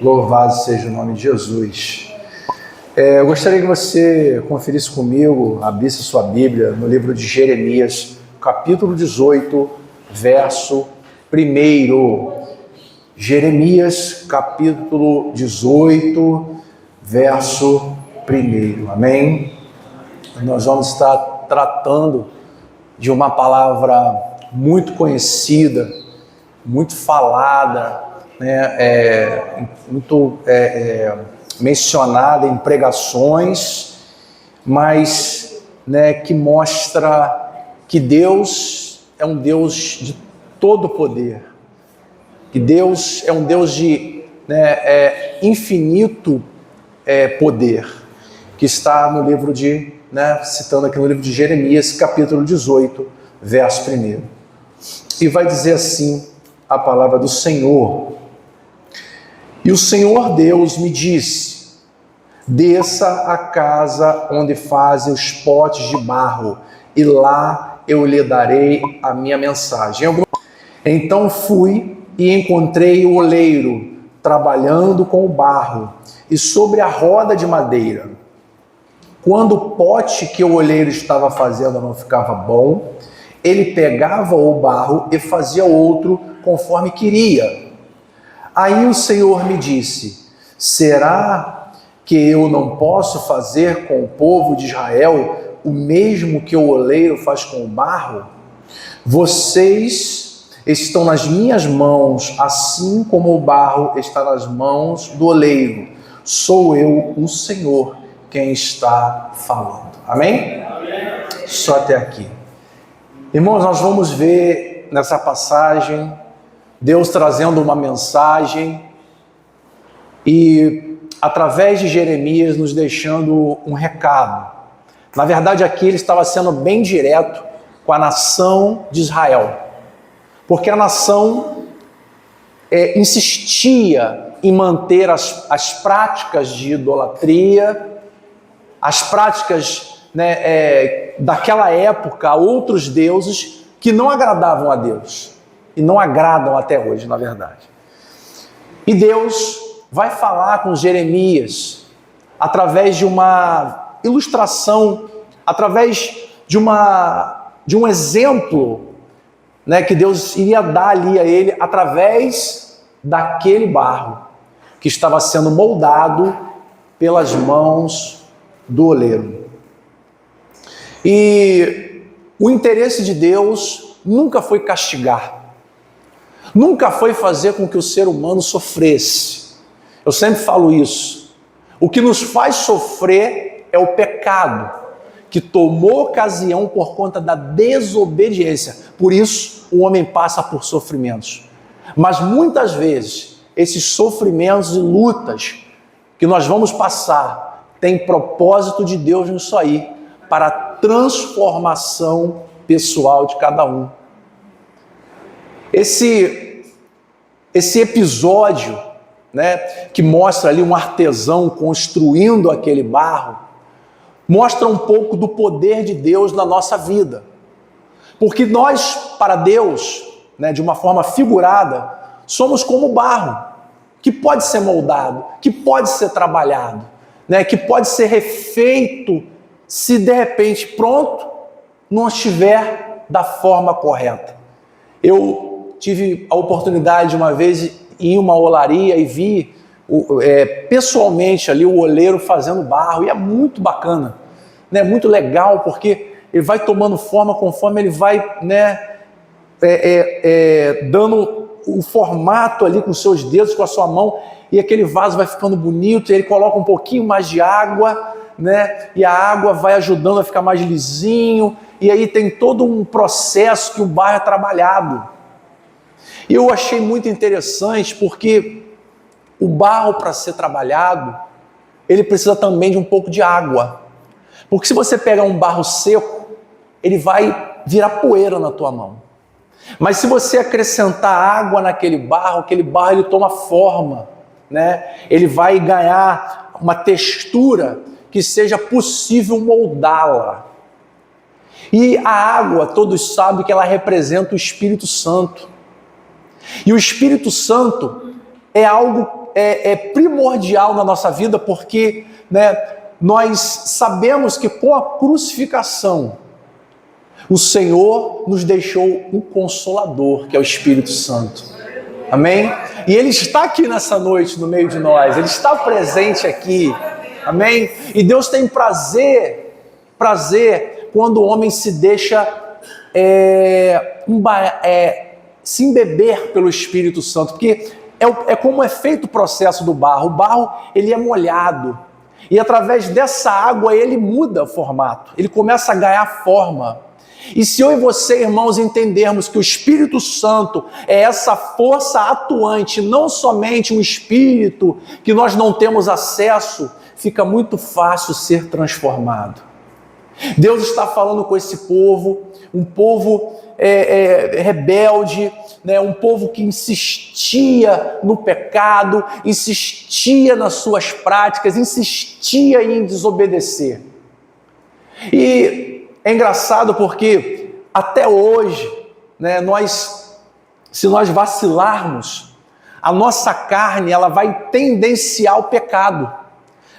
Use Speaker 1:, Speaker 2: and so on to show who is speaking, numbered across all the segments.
Speaker 1: Louvado seja o nome de Jesus. Eu gostaria que você conferisse comigo, abrisse sua Bíblia no livro de Jeremias, capítulo 18, verso 1. Jeremias, capítulo 18, verso 1. Amém? Nós vamos estar tratando de uma palavra muito conhecida, muito falada, muito mencionada em pregações, mas que mostra que Deus é um Deus de todo poder, que Deus é um Deus de infinito poder, que está no livro de, citando aqui no livro de Jeremias, capítulo 18, verso 1. E vai dizer assim a palavra do Senhor: E o Senhor Deus me disse: desça à casa onde fazem os potes de barro, e lá eu lhe darei a minha mensagem. Então fui e encontrei o oleiro trabalhando com o barro e sobre a roda de madeira. Quando o pote que o oleiro estava fazendo não ficava bom, ele pegava o barro e fazia outro conforme queria. Aí o Senhor me disse: será que eu não posso fazer com o povo de Israel o mesmo que o oleiro faz com o barro? Vocês estão nas minhas mãos, assim como o barro está nas mãos do oleiro. Sou eu, o Senhor, quem está falando. Amém? Amém. Só até aqui. Irmãos, nós vamos ver nessa passagem Deus trazendo uma mensagem e, através de Jeremias, nos deixando um recado. Na verdade, aqui ele estava sendo bem direto com a nação de Israel, porque a nação insistia em manter as práticas de idolatria, as práticas daquela época, outros deuses que não agradavam a Deus. E não agradam até hoje, na verdade. E Deus vai falar com Jeremias através de uma ilustração, através de um exemplo, que Deus iria dar ali a ele, através daquele barro que estava sendo moldado pelas mãos do oleiro. E o interesse de Deus nunca foi castigar. Nunca foi fazer com que o ser humano sofresse. Eu sempre falo isso. O que nos faz sofrer é o pecado, que tomou ocasião por conta da desobediência. Por isso, o homem passa por sofrimentos. Mas muitas vezes, esses sofrimentos e lutas que nós vamos passar têm propósito de Deus nisso aí, para a transformação pessoal de cada um. Esse episódio, que mostra ali um artesão construindo aquele barro, mostra um pouco do poder de Deus na nossa vida. Porque nós, para Deus, de uma forma figurada, somos como barro, que pode ser moldado, que pode ser trabalhado, que pode ser refeito se de repente pronto não estiver da forma correta. Eu tive a oportunidade de uma vez ir em uma olaria e vi pessoalmente ali o oleiro fazendo barro, e é muito bacana, muito legal, porque ele vai tomando forma conforme ele vai dando o formato ali com os seus dedos, com a sua mão, e aquele vaso vai ficando bonito, e ele coloca um pouquinho mais de água, e a água vai ajudando a ficar mais lisinho, e aí tem todo um processo que o barro é trabalhado. E eu achei muito interessante porque o barro, para ser trabalhado, ele precisa também de um pouco de água. Porque se você pegar um barro seco, ele vai virar poeira na tua mão. Mas se você acrescentar água naquele barro, aquele barro ele toma forma, ele vai ganhar uma textura que seja possível moldá-la. E a água, todos sabem que ela representa o Espírito Santo. E o Espírito Santo é algo primordial na nossa vida, porque, né, nós sabemos que com a crucificação, o Senhor nos deixou um Consolador, que é o Espírito Santo. Amém? E Ele está aqui nessa noite no meio de nós, Ele está presente aqui. Amém? E Deus tem prazer quando o homem se deixa se embeber pelo Espírito Santo, porque é como é feito o processo do barro. O barro, ele é molhado, e através dessa água ele muda o formato, ele começa a ganhar forma. E se eu e você, irmãos, entendermos que o Espírito Santo é essa força atuante, não somente um Espírito que nós não temos acesso, fica muito fácil ser transformado. Deus está falando com esse povo, um povo rebelde, né? Um povo que insistia no pecado, insistia nas suas práticas, insistia em desobedecer. E é engraçado porque até hoje, né, se nós vacilarmos, a nossa carne ela vai tendenciar ao pecado.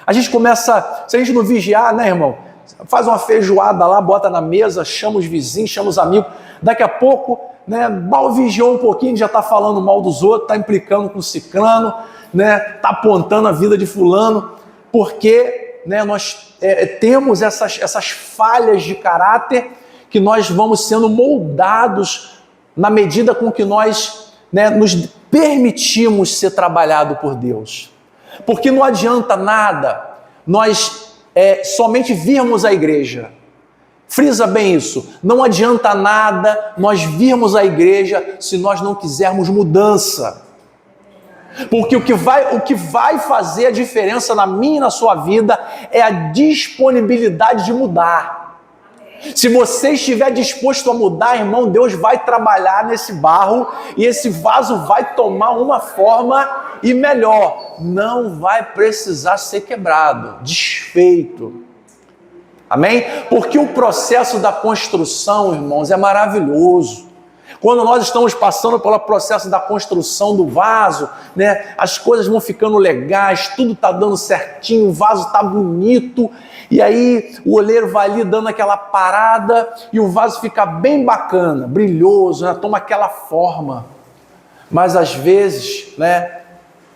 Speaker 1: A gente começa, se a gente não vigiar, né, irmão? Faz uma feijoada lá, bota na mesa, chama os vizinhos, chama os amigos. Daqui a pouco, né, mal vigiou um pouquinho, já está falando mal dos outros, está implicando com o ciclano, né, está apontando a vida de fulano, porque, né, nós temos essas falhas de caráter que nós vamos sendo moldados na medida com que nós, né, nos permitimos ser trabalhado por Deus. Porque não adianta nada nós somente virmos à igreja. Frisa bem isso. Não adianta nada nós virmos à igreja se nós não quisermos mudança. Porque o que vai fazer a diferença na minha e na sua vida é a disponibilidade de mudar. Se você estiver disposto a mudar, irmão, Deus vai trabalhar nesse barro e esse vaso vai tomar uma forma e melhor, não vai precisar ser quebrado, desfeito. Amém? Porque o processo da construção, irmãos, é maravilhoso. Quando nós estamos passando pelo processo da construção do vaso, né, as coisas vão ficando legais, tudo está dando certinho, o vaso está bonito, e aí o oleiro vai ali dando aquela parada e o vaso fica bem bacana, brilhoso, né, toma aquela forma. Mas às vezes, né,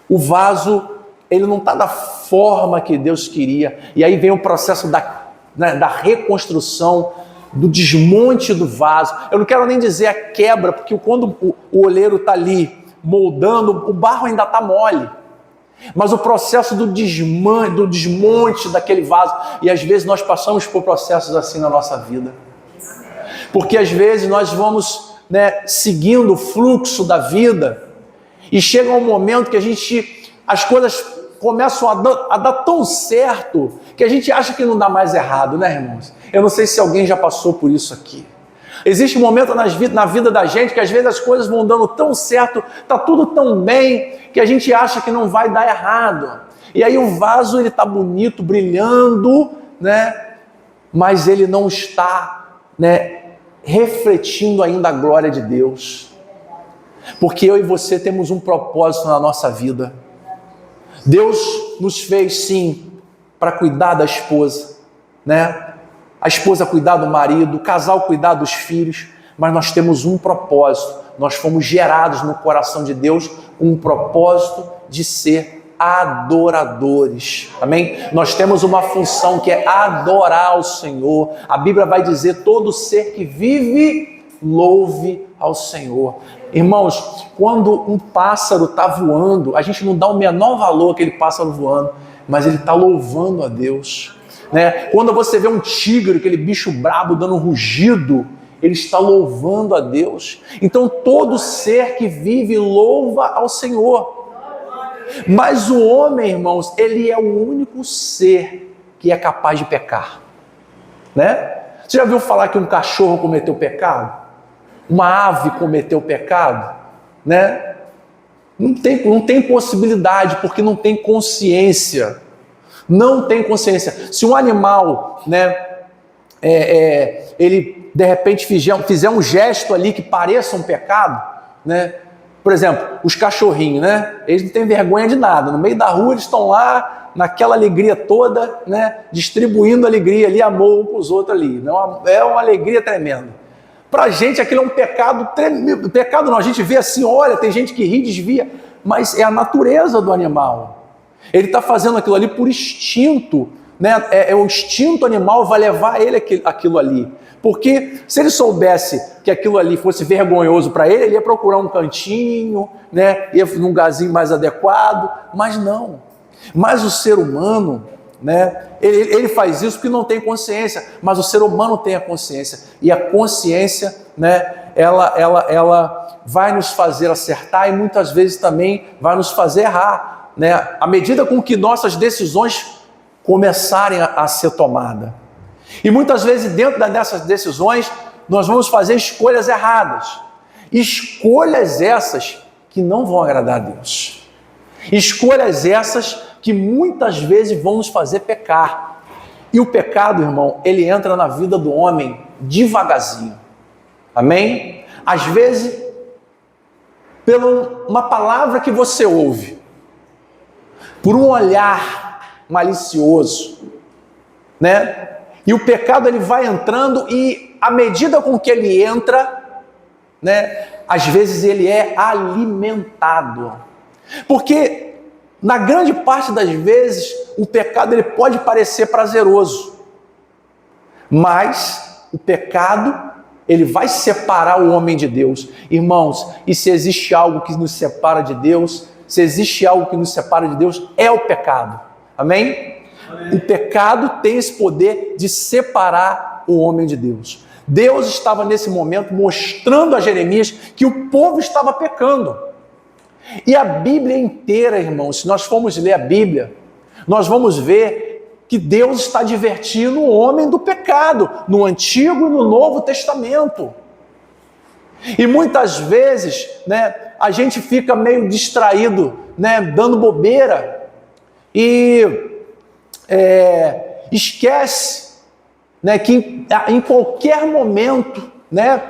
Speaker 1: o vaso ele não está da forma que Deus queria, e aí vem o processo da reconstrução, do desmonte do vaso. Eu não quero nem dizer a quebra, porque quando o oleiro está ali moldando, o barro ainda está mole. Mas o processo do desmonte daquele vaso, e às vezes nós passamos por processos assim na nossa vida. Porque às vezes nós vamos, né, seguindo o fluxo da vida, e chega um momento que as coisas começam a dar tão certo que a gente acha que não dá mais errado, né, irmãos? Eu não sei se alguém já passou por isso aqui. Existe um momento na vida da gente que às vezes as coisas vão dando tão certo, está tudo tão bem, que a gente acha que não vai dar errado. E aí o vaso ele está bonito, brilhando, né? Mas ele não está, né, refletindo ainda a glória de Deus. Porque eu e você temos um propósito na nossa vida. Deus nos fez sim para cuidar da esposa, né? A esposa cuidar do marido, o casal cuidar dos filhos, mas nós temos um propósito. Nós fomos gerados no coração de Deus com um propósito de ser adoradores. Amém? Nós temos uma função que é adorar o Senhor. A Bíblia vai dizer: todo ser que vive, louve ao Senhor. Irmãos, quando um pássaro está voando, a gente não dá o menor valor àquele pássaro voando, mas ele está louvando a Deus. Né? Quando você vê um tigre, aquele bicho brabo dando um rugido, ele está louvando a Deus. Então todo ser que vive louva ao Senhor. Mas o homem, irmãos, ele é o único ser que é capaz de pecar. Né? Você já viu falar que um cachorro cometeu pecado? Uma ave cometeu pecado? Né? Não tem possibilidade, porque não tem consciência. Não tem consciência. Se um animal, né, ele de repente fizer um gesto ali que pareça um pecado, né, Por exemplo, os cachorrinhos, né? Eles não têm vergonha de nada. No meio da rua eles estão lá, naquela alegria toda, né? Distribuindo alegria ali, amor um para os outros ali. É uma alegria tremenda. Para a gente aquilo é um pecado tremendo. Pecado não, a gente vê assim, olha, tem gente que ri, desvia, mas é a natureza do animal. Ele está fazendo aquilo ali por instinto, né? O instinto animal vai levar ele aquilo ali. Porque se ele soubesse que aquilo ali fosse vergonhoso para ele, ele ia procurar um cantinho, né? Ia num lugarzinho mais adequado, mas não. Mas o ser humano, né? Ele faz isso porque não tem consciência, mas o ser humano tem a consciência. E a consciência, né? Ela vai nos fazer acertar e muitas vezes também vai nos fazer errar, né? À medida com que nossas decisões começarem a ser tomadas. E muitas vezes dentro dessas decisões nós vamos fazer escolhas erradas. Escolhas essas que não vão agradar a Deus. Escolhas essas que muitas vezes vão nos fazer pecar. E o pecado, irmão, ele entra na vida do homem devagarzinho. Amém? Às vezes, por uma palavra que você ouve, por um olhar malicioso, né? E o pecado ele vai entrando e à medida com que ele entra, né? Às vezes ele é alimentado. Porque na grande parte das vezes o pecado ele pode parecer prazeroso, mas o pecado ele vai separar o homem de Deus. Irmãos, e se existe algo que nos separa de Deus, se existe algo que nos separa de Deus, é o pecado. Amém? O pecado tem esse poder de separar o homem de Deus. Deus estava nesse momento mostrando a Jeremias que o povo estava pecando. E a Bíblia inteira, irmãos, se nós formos ler a Bíblia, nós vamos ver que Deus está advertindo o homem do pecado, no Antigo e no Novo Testamento. E muitas vezes, né, a gente fica meio distraído, né, dando bobeira, e esquece, né, que em qualquer momento, né,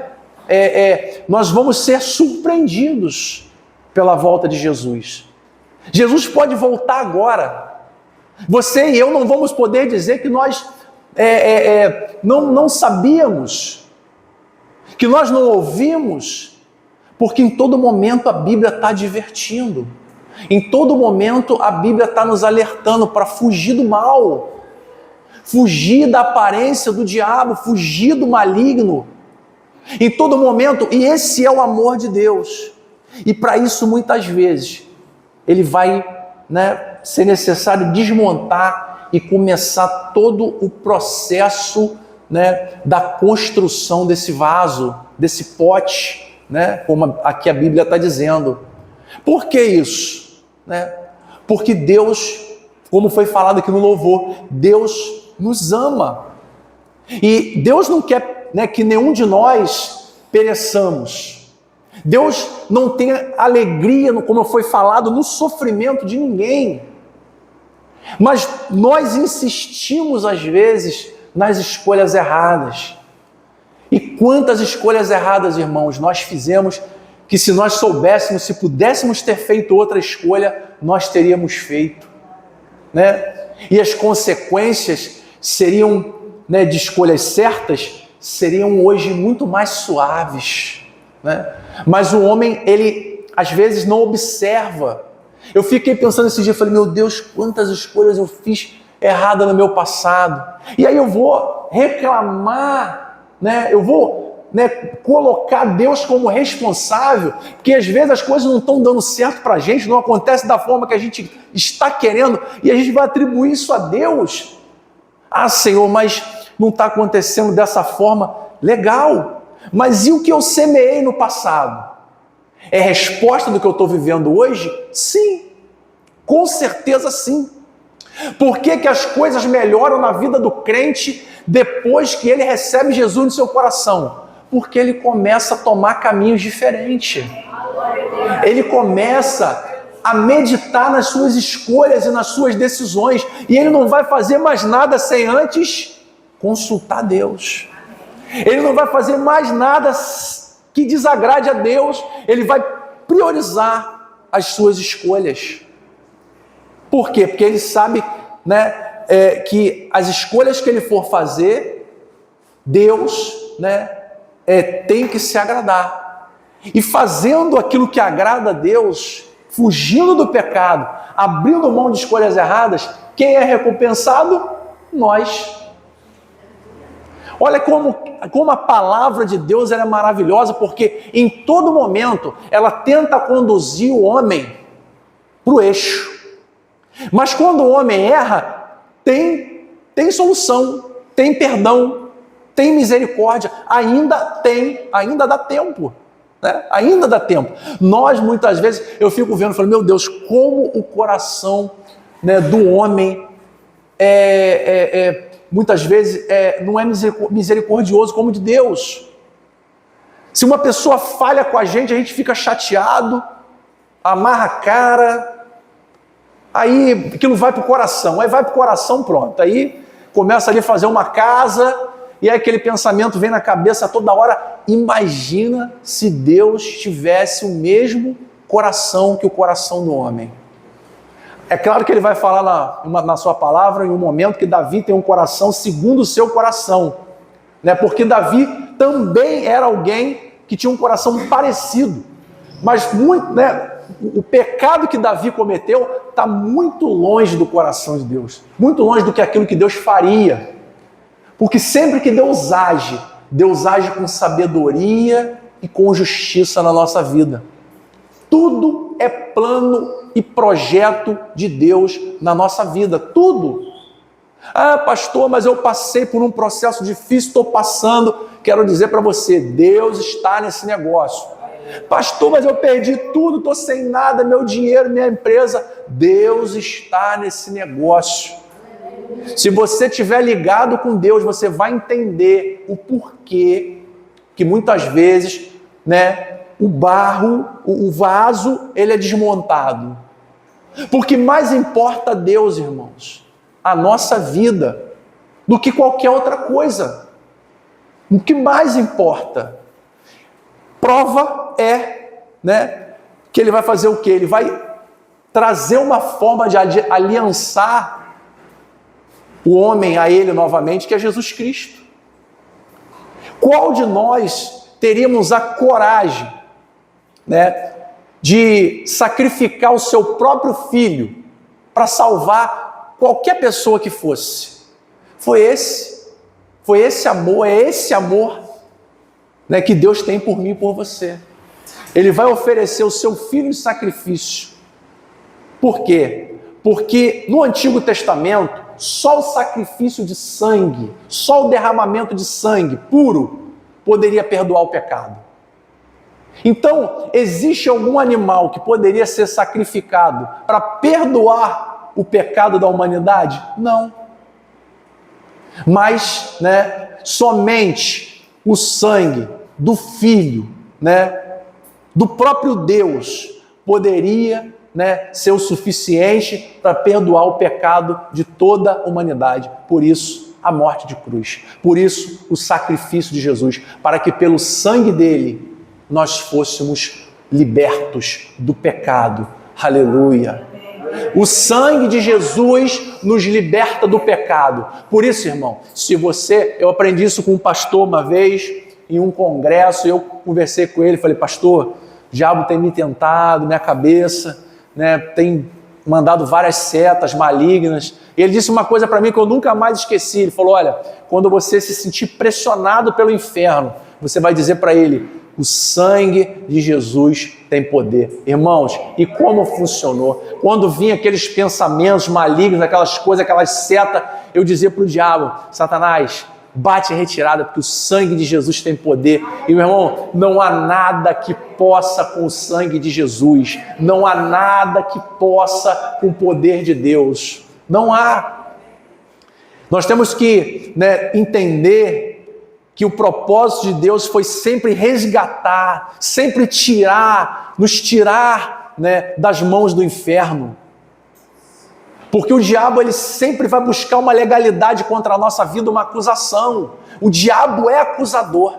Speaker 1: nós vamos ser surpreendidos pela volta de Jesus. Jesus pode voltar agora. Você e eu não vamos poder dizer que nós não sabíamos, que nós não ouvimos, porque em todo momento a Bíblia está advertindo. Em todo momento a Bíblia está nos alertando para fugir do mal, fugir da aparência do diabo, fugir do maligno. Em todo momento, e esse é o amor de Deus. E para isso muitas vezes ele vai, né, ser necessário desmontar e começar todo o processo, né, da construção desse vaso, desse pote, né, como aqui a Bíblia está dizendo. Por que isso? Né? Porque Deus, como foi falado aqui no louvor, Deus nos ama. E Deus não quer, né, que nenhum de nós pereçamos. Deus não tem alegria, como foi falado, no sofrimento de ninguém. Mas nós insistimos às vezes nas escolhas erradas. E quantas escolhas erradas, irmãos, nós fizemos, que se nós soubéssemos, se pudéssemos ter feito outra escolha, nós teríamos feito, né? E as consequências seriam, né, de escolhas certas, seriam hoje muito mais suaves, né? Mas o homem, ele às vezes não observa. Eu fiquei pensando esse dia, falei, meu Deus, quantas escolhas eu fiz errada no meu passado. E aí eu vou reclamar, né? Eu vou, né, colocar Deus como responsável, porque às vezes as coisas não estão dando certo para a gente, não acontece da forma que a gente está querendo, e a gente vai atribuir isso a Deus. Ah, Senhor, mas não está acontecendo dessa forma. Legal, mas e o que eu semeei no passado? É resposta do que eu estou vivendo hoje? Sim, com certeza sim. Por que que as coisas melhoram na vida do crente depois que ele recebe Jesus no seu coração? Porque ele começa a tomar caminhos diferentes. Ele começa a meditar nas suas escolhas e nas suas decisões. E ele não vai fazer mais nada sem antes consultar Deus. Ele não vai fazer mais nada que desagrade a Deus. Ele vai priorizar as suas escolhas. Por quê? Porque ele sabe, né, que as escolhas que ele for fazer, Deus, né, tem que se agradar. E fazendo aquilo que agrada a Deus, fugindo do pecado, abrindo mão de escolhas erradas, quem é recompensado? Nós. Olha como a palavra de Deus ela é maravilhosa, porque em todo momento ela tenta conduzir o homem para o eixo. Mas quando o homem erra, tem solução, tem perdão, tem misericórdia, ainda dá tempo. Né? Ainda dá tempo. Nós, muitas vezes, eu fico vendo, falo, meu Deus, como o coração, né, do homem muitas vezes não é misericordioso como o de Deus. Se uma pessoa falha com a gente fica chateado, amarra a cara, aí aquilo vai para o coração, pronto, aí começa ali a fazer uma casa, e aí aquele pensamento vem na cabeça toda hora, imagina se Deus tivesse o mesmo coração que o coração do homem. É claro que ele vai falar na sua palavra em um momento que Davi tem um coração segundo o seu coração, né? Porque Davi também era alguém que tinha um coração parecido, mas muito, né? O pecado que Davi cometeu está muito longe do coração de Deus, muito longe do que aquilo que Deus faria, porque sempre que Deus age com sabedoria e com justiça na nossa vida. Tudo é plano e projeto de Deus na nossa vida, tudo. Ah, pastor, mas eu passei por um processo difícil, estou passando. Quero dizer para você, Deus está nesse negócio. Pastor, mas eu perdi tudo, estou sem nada, meu dinheiro, minha empresa. Deus está nesse negócio. Se você estiver ligado com Deus, você vai entender o porquê que muitas vezes, né, o barro, o vaso, ele é desmontado. Porque mais importa a Deus, irmãos, a nossa vida, do que qualquer outra coisa. O que mais importa? Prova né, que ele vai fazer o quê? Ele vai trazer uma forma de aliançar o homem a ele novamente, que é Jesus Cristo. Qual de nós teríamos a coragem, né, de sacrificar o seu próprio filho para salvar qualquer pessoa que fosse? Foi esse amor, né, que Deus tem por mim e por você. Ele vai oferecer o seu filho em sacrifício. Por quê? Porque no Antigo Testamento, só o sacrifício de sangue, só o derramamento de sangue puro poderia perdoar o pecado. Então, existe algum animal que poderia ser sacrificado para perdoar o pecado da humanidade? Não. Mas, né, somente o sangue do Filho, né, do próprio Deus, poderia, né, ser o suficiente para perdoar o pecado de toda a humanidade. Por isso, a morte de cruz. Por isso, o sacrifício de Jesus, para que pelo sangue dele nós fôssemos libertos do pecado. Aleluia! O sangue de Jesus nos liberta do pecado. Por isso, irmão, eu aprendi isso com um pastor uma vez, em um congresso, eu conversei com ele, falei, pastor, o diabo tem me tentado, minha cabeça, né, tem mandado várias setas malignas. E ele disse uma coisa para mim que eu nunca mais esqueci. Ele falou, olha, quando você se sentir pressionado pelo inferno, você vai dizer para ele, o sangue de Jesus tem poder. Irmãos, e como funcionou? Quando vinha aqueles pensamentos malignos, aquelas coisas, aquelas setas, eu dizia para o diabo, Satanás, bate em retirada, porque o sangue de Jesus tem poder. E, meu irmão, não há nada que possa com o sangue de Jesus. Não há nada que possa com o poder de Deus. Não há. Nós temos que, né, entender que o propósito de Deus foi sempre resgatar, sempre nos tirar, né, das mãos do inferno. Porque o diabo, ele sempre vai buscar uma legalidade contra a nossa vida, uma acusação. O diabo é acusador.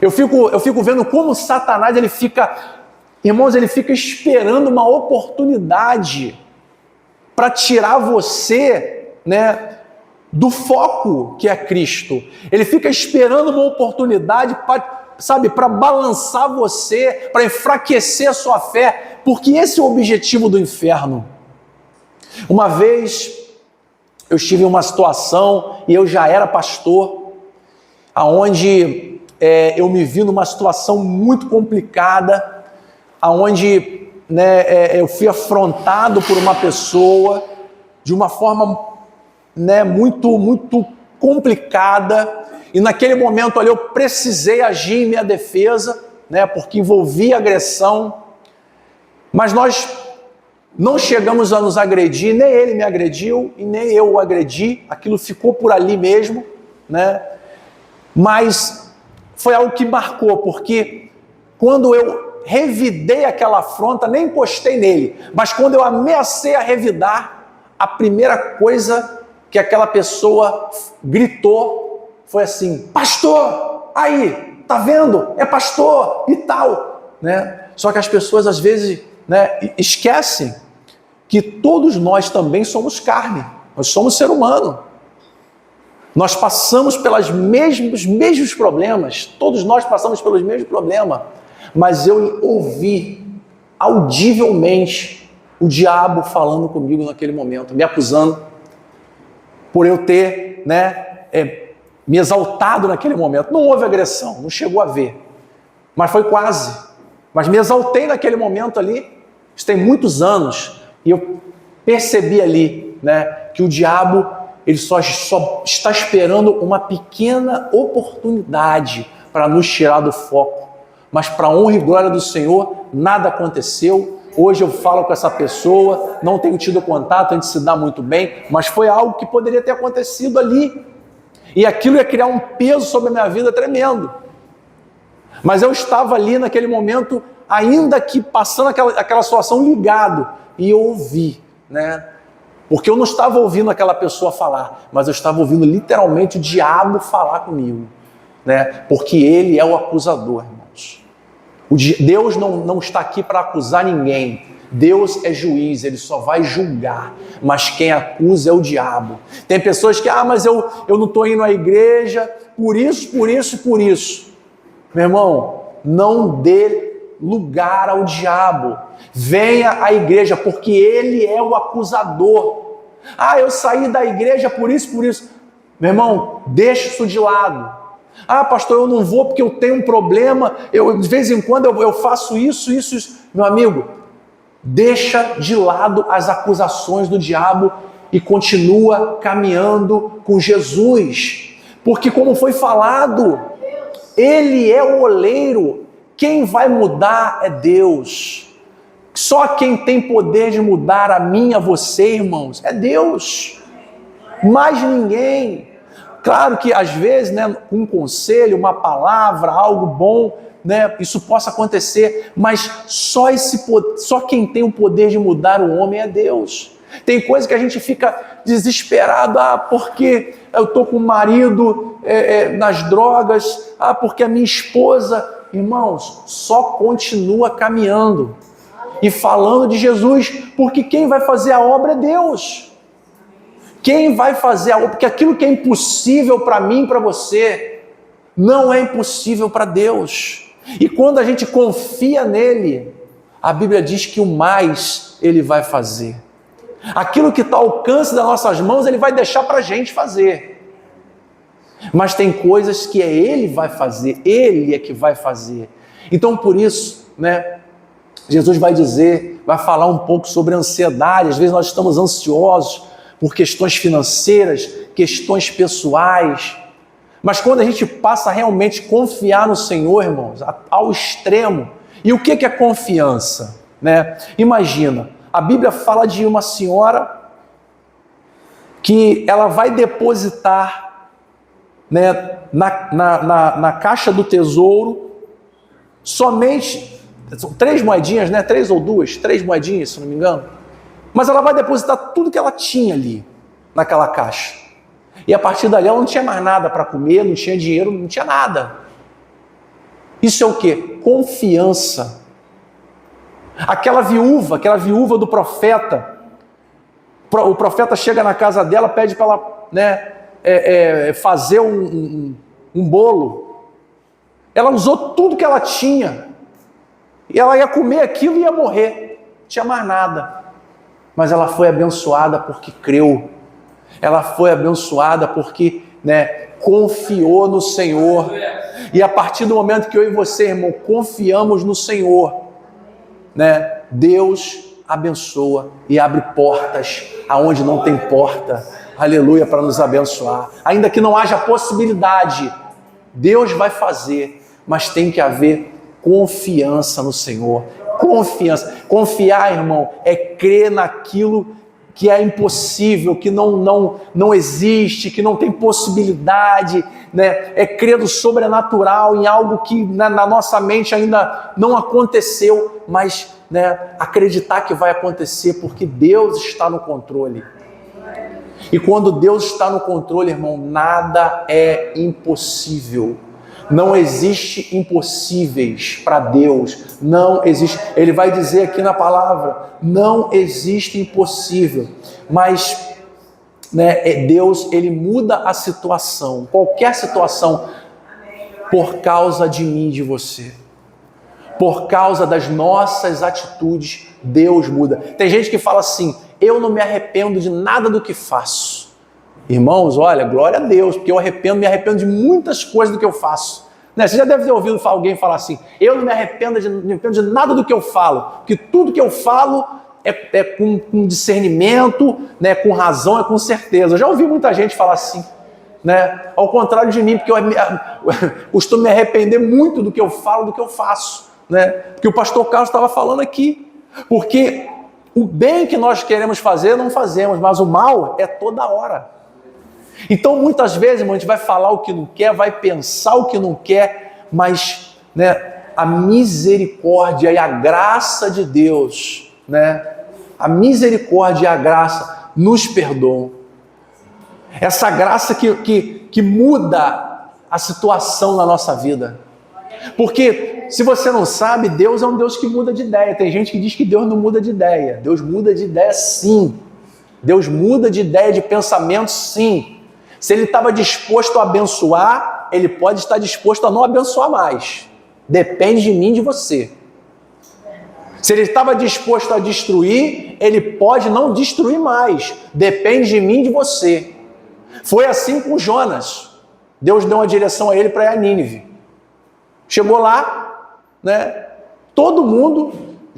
Speaker 1: Eu fico vendo como Satanás, irmãos, ele fica esperando uma oportunidade para tirar você, né, do foco que é Cristo. Ele fica esperando uma oportunidade para balançar você, para enfraquecer a sua fé, porque esse é o objetivo do inferno. Uma vez eu estive em uma situação, e eu já era pastor, aonde eu me vi numa situação muito complicada, aonde, né, eu fui afrontado por uma pessoa de uma forma, né, muito complicada, e naquele momento ali eu precisei agir em minha defesa, né, porque envolvia agressão, mas nós não chegamos a nos agredir, nem ele me agrediu e nem eu o agredi, aquilo ficou por ali mesmo, né? Mas foi algo que marcou, porque quando eu revidei aquela afronta, nem encostei nele, mas quando eu ameacei a revidar, a primeira coisa que aquela pessoa gritou foi assim: pastor, aí, tá vendo? É pastor e tal, né? Só que as pessoas às vezes, né, esquecem que todos nós também somos carne, nós somos ser humano, nós passamos pelos mesmos problemas, todos nós passamos pelos mesmos problemas, mas eu ouvi audivelmente o diabo falando comigo naquele momento, me acusando por eu ter, né, me exaltado naquele momento. Não houve agressão, não chegou a ver, mas foi quase. Mas me exaltei naquele momento ali, isso tem muitos anos, e eu percebi ali, né, que o diabo, ele só está esperando uma pequena oportunidade para nos tirar do foco. Mas para a honra e glória do Senhor, nada aconteceu. Hoje eu falo com essa pessoa, não tenho tido contato, a gente se dá muito bem, mas foi algo que poderia ter acontecido ali. E aquilo ia criar um peso sobre a minha vida tremendo. Mas eu estava ali naquele momento, ainda que passando aquela situação, ligado, e eu ouvi, né? Porque eu não estava ouvindo aquela pessoa falar, mas eu estava ouvindo literalmente o diabo falar comigo, né? Porque ele é o acusador, irmãos. Deus não está aqui para acusar ninguém. Deus é juiz, ele só vai julgar, mas quem acusa é o diabo. Tem pessoas que, mas eu não estou indo à igreja, por isso. Meu irmão, não dê lugar ao diabo. Venha à igreja, porque ele é o acusador. Eu saí da igreja por isso. Meu irmão, deixa isso de lado. Pastor, eu não vou porque eu tenho um problema, de vez em quando eu faço isso. Meu amigo, deixa de lado as acusações do diabo e continua caminhando com Jesus. Porque como foi falado, ele é o oleiro, quem vai mudar é Deus. Só quem tem poder de mudar a mim, a você, irmãos, é Deus. Mais ninguém. Claro que às vezes, né, um conselho, uma palavra, algo bom, né, isso possa acontecer, mas só quem tem o poder de mudar o homem é Deus. Tem coisa que a gente fica desesperado, porque eu estou com o marido nas drogas, porque a minha esposa... Irmãos, só continua caminhando e falando de Jesus, porque quem vai fazer a obra é Deus. Quem vai fazer a obra? Porque aquilo que é impossível para mim e para você, não é impossível para Deus. E quando a gente confia nele, a Bíblia diz que o mais ele vai fazer. Aquilo que está ao alcance das nossas mãos, ele vai deixar para a gente fazer. Mas tem coisas que ele vai fazer, ele é que vai fazer. Então, por isso, né, Jesus vai falar um pouco sobre ansiedade. Às vezes nós estamos ansiosos por questões financeiras, questões pessoais. Mas quando a gente passa a realmente confiar no Senhor, irmãos, ao extremo. E o que é confiança? Né? Imagina, a Bíblia fala de uma senhora que ela vai depositar, né, na caixa do tesouro, somente 3 moedinhas, né, 3 ou 2, 3 moedinhas, se não me engano, mas ela vai depositar tudo que ela tinha ali, naquela caixa, e a partir dali ela não tinha mais nada para comer, não tinha dinheiro, não tinha nada. Isso é o quê? Confiança. Aquela viúva do profeta, o profeta chega na casa dela, pede para ela fazer um bolo. Ela usou tudo que ela tinha, e ela ia comer aquilo e ia morrer, não tinha mais nada. Mas ela foi abençoada porque creu, ela foi abençoada porque confiou no Senhor. E a partir do momento que eu e você, irmão, confiamos no Senhor, Deus abençoa e abre portas aonde não tem porta, aleluia, para nos abençoar. Ainda que não haja possibilidade, Deus vai fazer, mas tem que haver confiança no Senhor. Confiança. Confiar, irmão, é crer naquilo que é impossível, que não existe, que não tem possibilidade, É crer no sobrenatural, em algo que na nossa mente ainda não aconteceu, mas acreditar que vai acontecer, porque Deus está no controle. E quando Deus está no controle, irmão, nada é impossível. Não existe impossíveis para Deus, não existe. Ele vai dizer aqui na palavra, não existe impossível, mas Deus, ele muda a situação, qualquer situação, por causa de mim e de você. Por causa das nossas atitudes, Deus muda. Tem gente que fala assim, eu não me arrependo de nada do que faço. Irmãos, olha, glória a Deus, porque eu me arrependo de muitas coisas do que eu faço. Você já deve ter ouvido alguém falar assim, eu não me arrependo de nada do que eu falo, porque tudo que eu falo é com discernimento, com razão, é com certeza. Eu já ouvi muita gente falar assim, ao contrário de mim, porque eu costumo me arrepender muito do que eu falo, do que eu faço, porque o pastor Carlos estava falando aqui, porque o bem que nós queremos fazer, não fazemos, mas o mal é toda hora. Então, muitas vezes, irmão, a gente vai falar o que não quer, vai pensar o que não quer, mas a misericórdia e a graça de Deus, a misericórdia e a graça nos perdoam. Essa graça que muda a situação na nossa vida. Porque, se você não sabe, Deus é um Deus que muda de ideia. Tem gente que diz que Deus não muda de ideia. Deus muda de ideia, sim. Deus muda de ideia, de pensamento, sim. Se ele estava disposto a abençoar, ele pode estar disposto a não abençoar mais. Depende de mim e de você. Se ele estava disposto a destruir, ele pode não destruir mais. Depende de mim e de você. Foi assim com Jonas. Deus deu uma direção a ele para ir a Nínive. Chegou lá, todo mundo,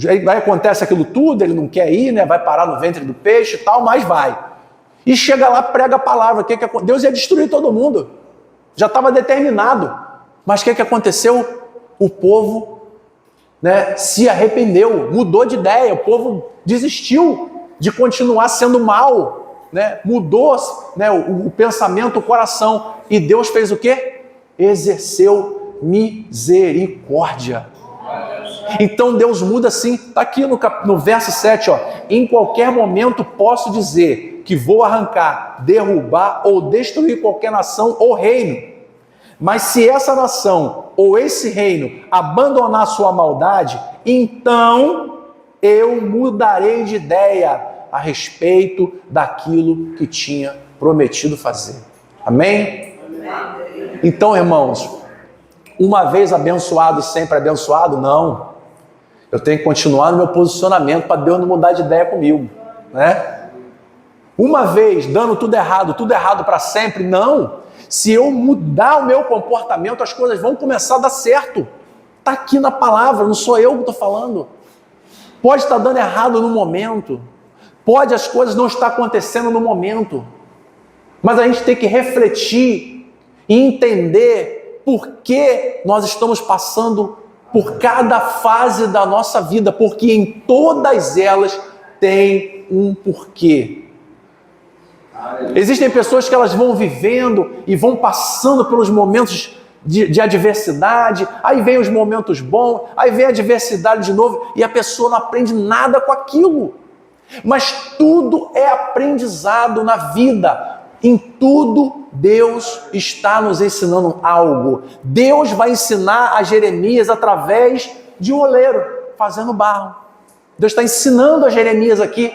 Speaker 1: aí acontece aquilo tudo, ele não quer ir, vai parar no ventre do peixe e tal, mas vai. E chega lá, prega a palavra. Deus ia destruir todo mundo. Já estava determinado. Mas o que aconteceu? O povo se arrependeu, mudou de ideia. O povo desistiu de continuar sendo mal. Mudou o pensamento, o coração. E Deus fez o quê? Exerceu misericórdia. Então Deus muda sim. Está aqui no verso 7. Em qualquer momento posso dizer que vou arrancar, derrubar ou destruir qualquer nação ou reino. Mas se essa nação ou esse reino abandonar sua maldade, então eu mudarei de ideia a respeito daquilo que tinha prometido fazer. Amém? Então, irmãos, uma vez abençoado, sempre abençoado? Não. Eu tenho que continuar no meu posicionamento para Deus não mudar de ideia comigo, Uma vez dando tudo errado para sempre? Não. Se eu mudar o meu comportamento, as coisas vão começar a dar certo. Está aqui na palavra, não sou eu que estou falando. Pode estar dando errado no momento. Pode as coisas não estar acontecendo no momento. Mas a gente tem que refletir e entender por que nós estamos passando por cada fase da nossa vida. Porque em todas elas tem um porquê. Existem pessoas que elas vão vivendo e vão passando pelos momentos de adversidade, aí vem os momentos bons, aí vem a adversidade de novo e a pessoa não aprende nada com aquilo. Mas tudo é aprendizado na vida, Em tudo, Deus está nos ensinando algo. Deus vai ensinar a Jeremias através de um oleiro, fazendo barro. Deus está ensinando a Jeremias aqui.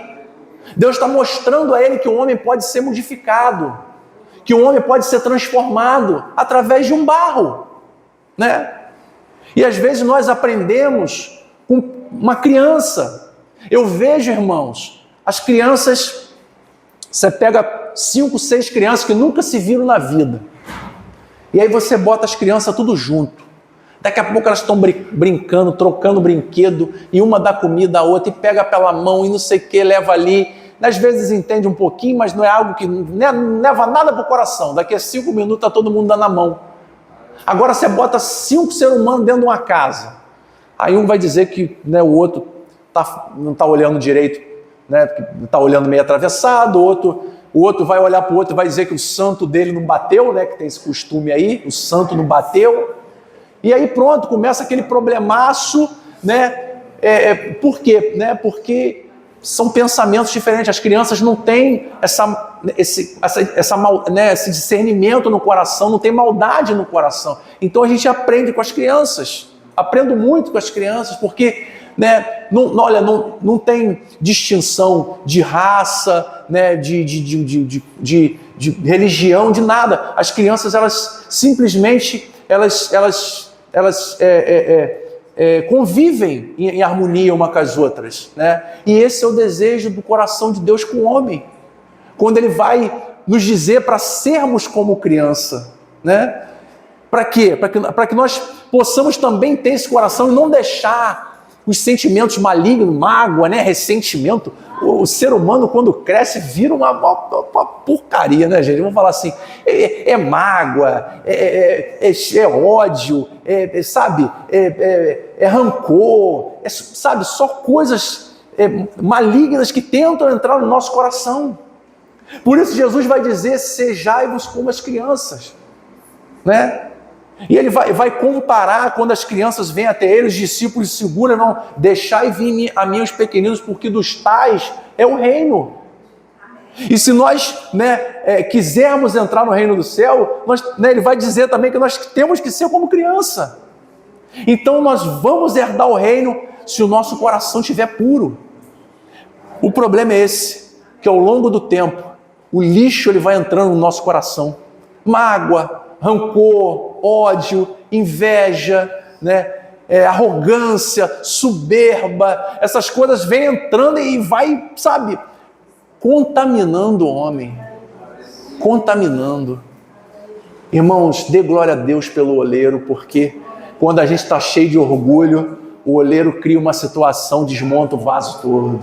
Speaker 1: Deus está mostrando a ele que o homem pode ser modificado, que o homem pode ser transformado através de um barro, né? E às vezes nós aprendemos com uma criança. Eu vejo, irmãos, as crianças, você pega 5, 6 crianças que nunca se viram na vida, e aí você bota as crianças tudo junto. Daqui a pouco elas estão brincando, trocando brinquedo, e uma dá comida à outra, e pega pela mão, e não sei o que, leva ali. Às vezes entende um pouquinho, mas não é algo que não leva nada para o coração. Daqui a 5 minutos está todo mundo dando a mão. Agora você bota 5 seres humanos dentro de uma casa. Aí um vai dizer que, né, o outro não está olhando direito, né, está olhando meio atravessado, o outro vai olhar para o outro e vai dizer que o santo dele não bateu, né, que tem esse costume aí, o santo não bateu. E aí pronto, começa aquele problemaço, né? Por quê? Né? Porque são pensamentos diferentes. As crianças não têm esse discernimento no coração, não tem maldade no coração. Então a gente aprende com as crianças. Aprendo muito com as crianças, porque, né, não tem distinção de raça, né, de religião, de nada. As crianças, elas simplesmente convivem em harmonia uma com as outras, né? E esse é o desejo do coração de Deus com o homem, quando Ele vai nos dizer para sermos como criança, né? Para quê? Para que nós possamos também ter esse coração e não deixar os sentimentos malignos, mágoa, né? Ressentimento. O ser humano, quando cresce, vira uma porcaria, né, gente? Vamos falar assim, mágoa, ódio, sabe? Rancor, sabe? Só coisas malignas que tentam entrar no nosso coração. Por isso Jesus vai dizer, sejai-vos como as crianças, né? E ele vai comparar quando as crianças vêm até ele, os discípulos seguram, não, deixai vir a mim os pequeninos, porque dos tais é o reino. E se nós, né, quisermos entrar no reino do céu, ele vai dizer também que nós temos que ser como criança. Então nós vamos herdar o reino se o nosso coração estiver puro. O problema é esse, que ao longo do tempo, o lixo ele vai entrando no nosso coração. Mágoa, rancor, ódio, inveja, né? Arrogância, soberba, essas coisas vêm entrando e vai, sabe, contaminando o homem, contaminando. Irmãos, dê glória a Deus pelo oleiro, porque quando a gente está cheio de orgulho, o oleiro cria uma situação, desmonta o vaso todo,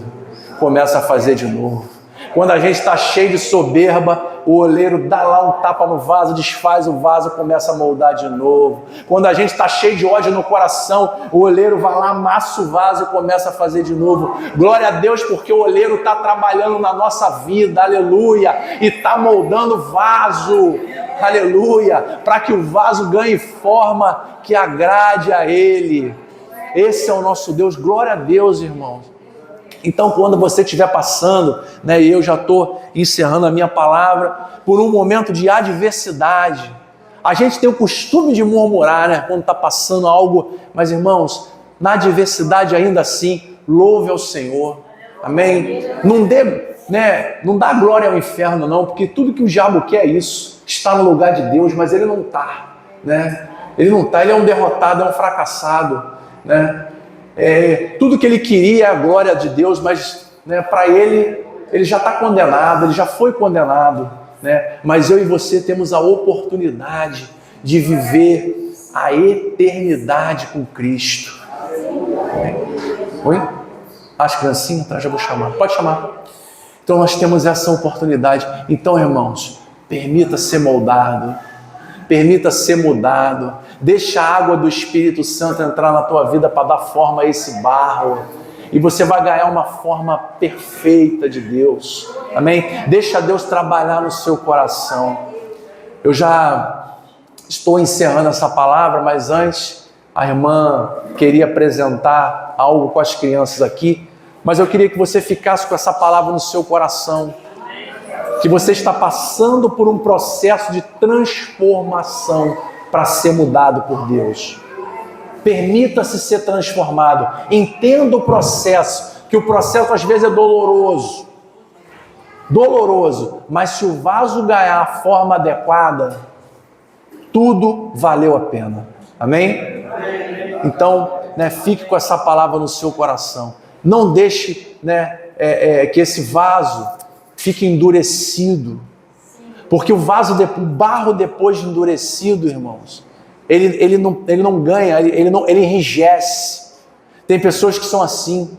Speaker 1: começa a fazer de novo. Quando a gente está cheio de soberba, o oleiro dá lá um tapa no vaso, desfaz o vaso, começa a moldar de novo. Quando a gente está cheio de ódio no coração, o oleiro vai lá, amassa o vaso e começa a fazer de novo. Glória a Deus, porque o oleiro está trabalhando na nossa vida, aleluia, e está moldando o vaso, aleluia, para que o vaso ganhe forma que agrade a Ele. Esse é o nosso Deus, glória a Deus, irmãos. Então, quando você estiver passando, né, e eu já estou encerrando a minha palavra, por um momento de adversidade, a gente tem o costume de murmurar, né, quando está passando algo, mas irmãos, na adversidade ainda assim, louve ao Senhor, amém? Não dá glória ao inferno não, porque tudo que o diabo quer é isso, está no lugar de Deus, mas ele não está, né? Ele não está, ele é um derrotado, é um fracassado, né? Tudo que ele queria é a glória de Deus, mas, né, para ele já está condenado, ele já foi condenado, né? Mas eu e você temos a oportunidade de viver a eternidade com Cristo. Oi? As criancinhas atrás, já vou chamar. Pode chamar. Então nós temos essa oportunidade. Então, irmãos, permita ser moldado, permita ser mudado. Deixa a água do Espírito Santo entrar na tua vida para dar forma a esse barro. E você vai ganhar uma forma perfeita de Deus. Amém? Deixa Deus trabalhar no seu coração. Eu já estou encerrando essa palavra, mas antes a irmã queria apresentar algo com as crianças aqui. Mas eu queria que você ficasse com essa palavra no seu coração. que você está passando por um processo de transformação para ser mudado por Deus. Permita-se ser transformado. Entenda o processo, que o processo às vezes é doloroso. Doloroso, mas se o vaso ganhar a forma adequada, tudo valeu a pena. Amém? Então, fique com essa palavra no seu coração. Não deixe que esse vaso fique endurecido. Porque o barro depois de endurecido, irmãos, ele não ganha, ele enrijece. Tem pessoas que são assim.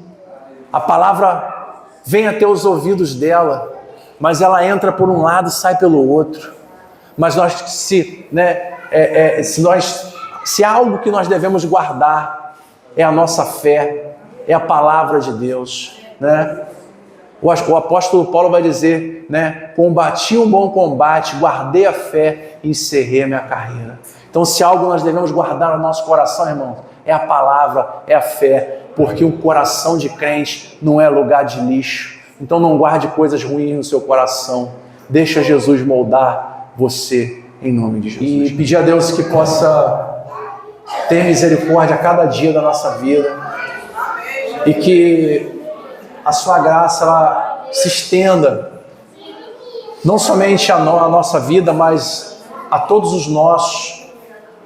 Speaker 1: A palavra vem até os ouvidos dela, mas ela entra por um lado e sai pelo outro. Mas se há algo que nós devemos guardar, é a nossa fé, é a palavra de Deus, O apóstolo Paulo vai dizer, combati um bom combate, guardei a fé e encerrei a minha carreira. Então, se algo nós devemos guardar no nosso coração, irmão, é a palavra, é a fé, porque o coração de crente não é lugar de lixo. Então, não guarde coisas ruins no seu coração. Deixa Jesus moldar você, em nome de Jesus. E pedir a Deus que possa ter misericórdia a cada dia da nossa vida e que a sua graça ela se estenda não somente à nossa vida, mas a todos os nossos,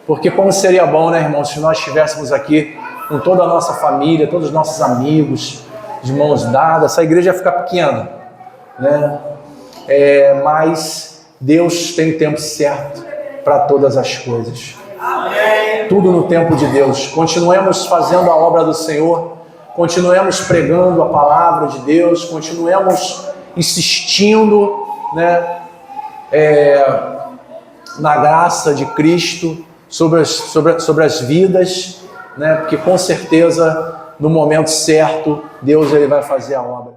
Speaker 1: porque como seria bom, irmãos, se nós estivéssemos aqui com toda a nossa família, todos os nossos amigos, de mãos dadas, essa igreja ia ficar pequena, mas Deus tem o tempo certo para todas as coisas. Amém. Tudo no tempo de Deus. Continuemos fazendo a obra do Senhor, continuemos pregando a palavra de Deus, continuemos insistindo na graça de Cristo sobre as vidas, porque com certeza no momento certo Deus ele vai fazer a obra.